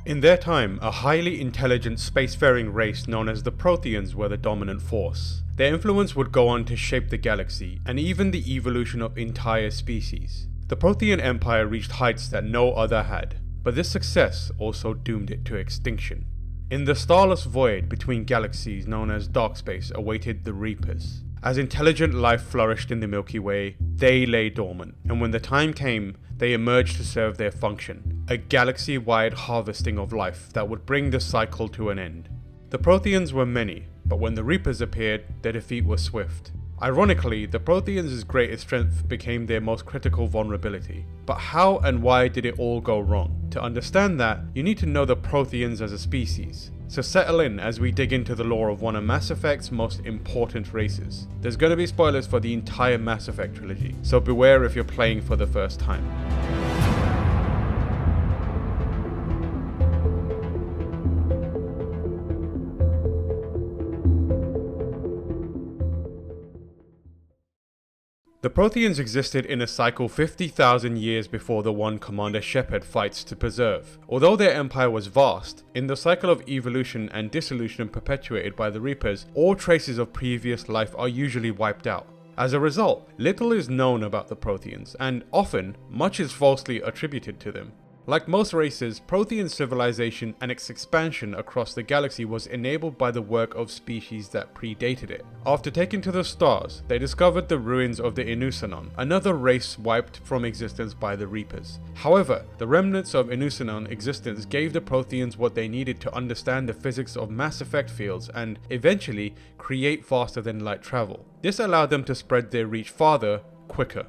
In their time, a highly intelligent spacefaring race known as the Protheans were the dominant force. Their influence would go on to shape the galaxy, and even the evolution of entire species. The Prothean Empire reached heights that no other had, but this success also doomed it to extinction. In the starless void between galaxies known as dark space awaited the Reapers. As intelligent life flourished in the Milky Way, they lay dormant, and when the time came, they emerged to serve their function, a galaxy-wide harvesting of life that would bring the cycle to an end. The Protheans were many, but when the Reapers appeared, their defeat was swift. Ironically, the Protheans' greatest strength became their most critical vulnerability. But how and why did it all go wrong? To understand that, you need to know the Protheans as a species. So settle in as we dig into the lore of one of Mass Effect's most important races. There's going to be spoilers for the entire Mass Effect trilogy, so beware if you're playing for the first time. The Protheans existed in a cycle 50,000 years before the one Commander Shepard fights to preserve. Although their empire was vast, in the cycle of evolution and dissolution perpetuated by the Reapers, all traces of previous life are usually wiped out. As a result, little is known about the Protheans, and often, much is falsely attributed to them. Like most races, Prothean civilization and its expansion across the galaxy was enabled by the work of species that predated it. After taking to the stars, they discovered the ruins of the Inusanon, another race wiped from existence by the Reapers. However, the remnants of Inusanon existence gave the Protheans what they needed to understand the physics of Mass Effect fields and, eventually, create faster than light travel. This allowed them to spread their reach farther, quicker.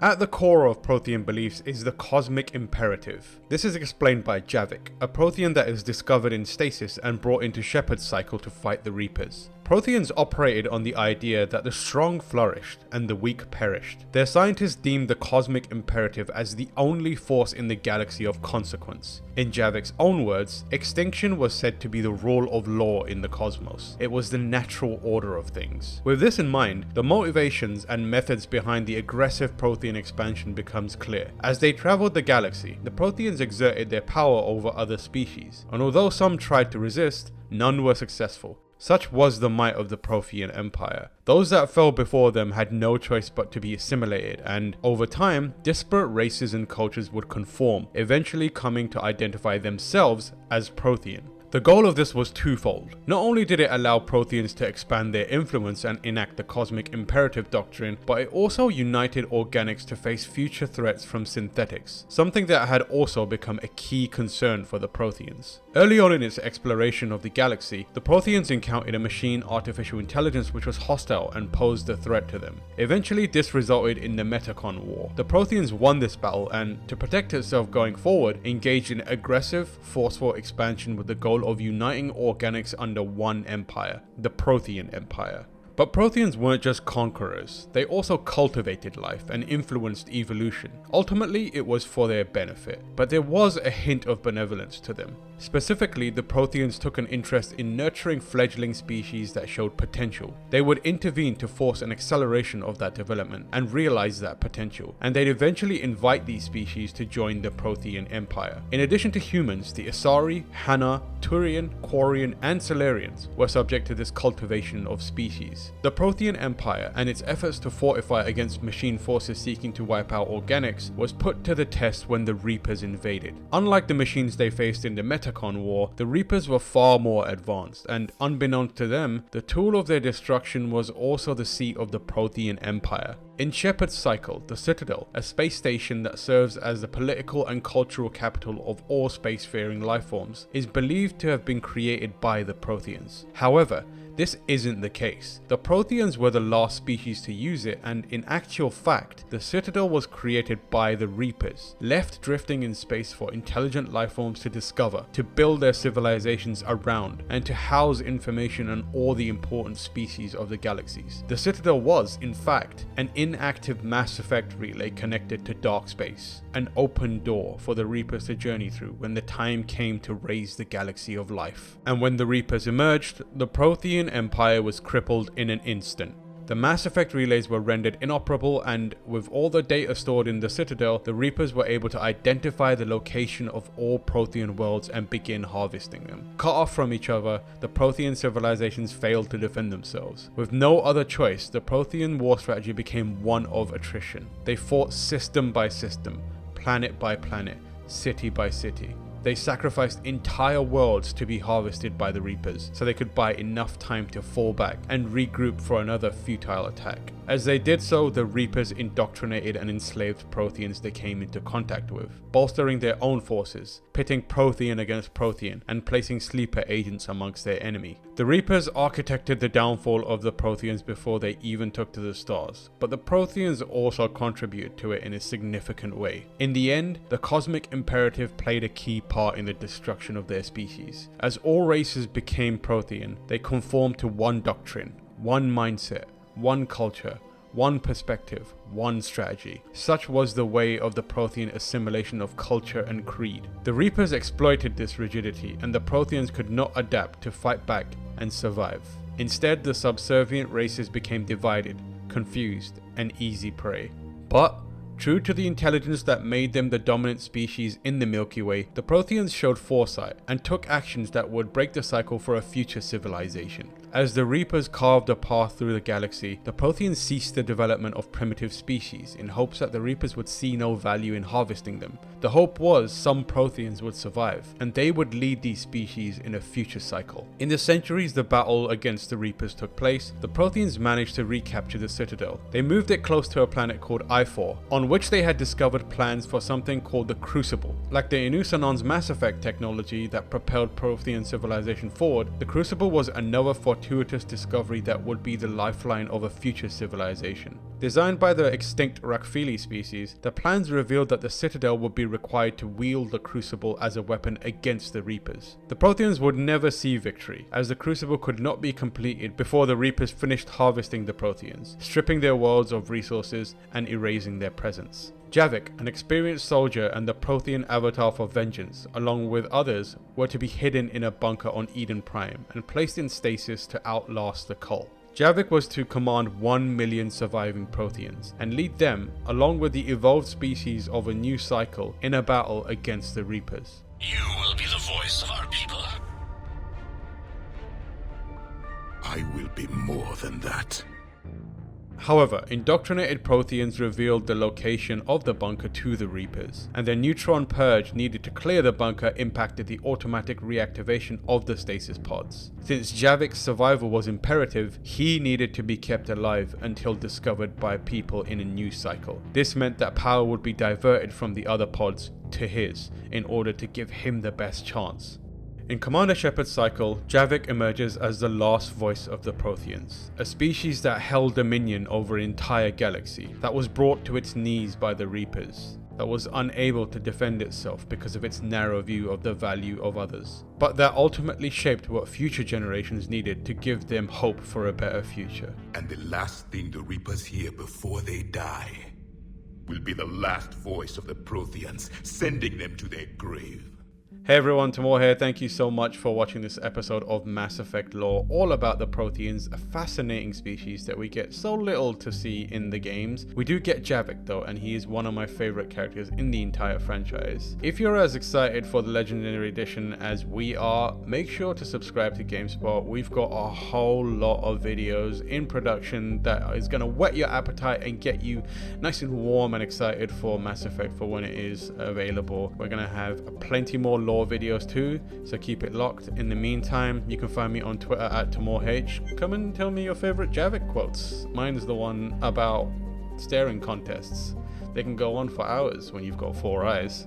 At the core of Prothean beliefs is the cosmic imperative. This is explained by Javik, a Prothean that is discovered in stasis and brought into Shepard's cycle to fight the Reapers. Protheans operated on the idea that the strong flourished and the weak perished. Their scientists deemed the cosmic imperative as the only force in the galaxy of consequence. In Javik's own words, extinction was said to be the rule of law in the cosmos. It was the natural order of things. With this in mind, the motivations and methods behind the aggressive Prothean expansion becomes clear. As they traveled the galaxy, the Protheans exerted their power over other species, and although some tried to resist, none were successful. Such was the might of the Prothean Empire. Those that fell before them had no choice but to be assimilated, and over time, disparate races and cultures would conform, eventually coming to identify themselves as Prothean. The goal of this was twofold. Not only did it allow Protheans to expand their influence and enact the cosmic imperative doctrine, but it also united organics to face future threats from synthetics, something that had also become a key concern for the Protheans. Early on in its exploration of the galaxy, the Protheans encountered a machine artificial intelligence which was hostile and posed a threat to them. Eventually, this resulted in the Metacon War. The Protheans won this battle and, to protect itself going forward, engaged in aggressive, forceful expansion with the goal of uniting organics under one empire, the Prothean Empire. But Protheans weren't just conquerors, they also cultivated life and influenced evolution. Ultimately, it was for their benefit, but there was a hint of benevolence to them. Specifically, the Protheans took an interest in nurturing fledgling species that showed potential. They would intervene to force an acceleration of that development and realize that potential, and they'd eventually invite these species to join the Prothean Empire. In addition to humans, the Asari, Hana, Turian, Quarian, and Solarians were subject to this cultivation of species. The Prothean Empire and its efforts to fortify against machine forces seeking to wipe out organics was put to the test when the Reapers invaded. Unlike the machines they faced in the Metacon War, the Reapers were far more advanced, and unbeknownst to them, the tool of their destruction was also the seat of the Prothean Empire. In Shepard's cycle, the Citadel, a space station that serves as the political and cultural capital of all spacefaring lifeforms, is believed to have been created by the Protheans. However, this isn't the case. The Protheans were the last species to use it, and in actual fact, the Citadel was created by the Reapers, left drifting in space for intelligent lifeforms to discover, to build their civilizations around, and to house information on all the important species of the galaxies. The Citadel was, in fact, an inactive Mass Effect relay connected to dark space, an open door for the Reapers to journey through when the time came to raise the galaxy of life. And when the Reapers emerged, the Prothean Empire was crippled in an instant. The Mass Effect relays were rendered inoperable, and with all the data stored in the Citadel, the Reapers were able to identify the location of all Prothean worlds and begin harvesting them. Cut off from each other, the Prothean civilizations failed to defend themselves. With no other choice, the Prothean war strategy became one of attrition. They fought system by system, planet by planet, city by city. They sacrificed entire worlds to be harvested by the Reapers, so they could buy enough time to fall back and regroup for another futile attack. As they did so, the Reapers indoctrinated and enslaved Protheans they came into contact with, bolstering their own forces, pitting Prothean against Prothean, and placing sleeper agents amongst their enemy. The Reapers architected the downfall of the Protheans before they even took to the stars, but the Protheans also contributed to it in a significant way. In the end, the cosmic imperative played a key part in the destruction of their species. As all races became Prothean, they conformed to one doctrine, one mindset, one culture, one perspective, one strategy. Such was the way of the Prothean assimilation of culture and creed. The Reapers exploited this rigidity, and the Protheans could not adapt to fight back and survive. Instead, the subservient races became divided, confused, and easy prey. But true to the intelligence that made them the dominant species in the Milky Way, the Protheans showed foresight and took actions that would break the cycle for a future civilization. As the Reapers carved a path through the galaxy, the Protheans ceased the development of primitive species in hopes that the Reapers would see no value in harvesting them. The hope was some Protheans would survive, and they would lead these species in a future cycle. In the centuries the battle against the Reapers took place, the Protheans managed to recapture the Citadel. They moved it close to a planet called I-4, on which they had discovered plans for something called the Crucible. Like the Inusanon's Mass Effect technology that propelled Prothean civilization forward, the Crucible was another fortuitous discovery that would be the lifeline of a future civilization. Designed by the extinct Rakfili species, the plans revealed that the Citadel would be required to wield the Crucible as a weapon against the Reapers. The Protheans would never see victory, as the Crucible could not be completed before the Reapers finished harvesting the Protheans, stripping their worlds of resources and erasing their presence. Javik, an experienced soldier and the Prothean avatar for vengeance, along with others, were to be hidden in a bunker on Eden Prime and placed in stasis to outlast the cult. Javik was to command 1 million surviving Protheans and lead them, along with the evolved species of a new cycle, in a battle against the Reapers. You will be the voice of our people. I will be more than that. However, indoctrinated Protheans revealed the location of the bunker to the Reapers, and their neutron purge needed to clear the bunker impacted the automatic reactivation of the stasis pods. Since Javik's survival was imperative, he needed to be kept alive until discovered by people in a new cycle. This meant that power would be diverted from the other pods to his, in order to give him the best chance. In Commander Shepard's cycle, Javik emerges as the last voice of the Protheans, a species that held dominion over an entire galaxy, that was brought to its knees by the Reapers, that was unable to defend itself because of its narrow view of the value of others, but that ultimately shaped what future generations needed to give them hope for a better future. And the last thing the Reapers hear before they die will be the last voice of the Protheans, sending them to their grave. Hey everyone, Tamoor here. Thank you so much for watching this episode of Mass Effect Lore, all about the Protheans, a fascinating species that we get so little to see in the games. We do get Javik though, and he is one of my favorite characters in the entire franchise. If you're as excited for the Legendary Edition as we are, make sure to subscribe to GameSpot. We've got a whole lot of videos in production that is going to whet your appetite and get you nice and warm and excited for Mass Effect for when it is available. We're going to have plenty more lore videos too, so keep it locked. In the meantime, you can find me on Twitter at TamoorH. Come and tell me your favorite Javik quotes. Mine is the one about staring contests. They can go on for hours when you've got 4 eyes.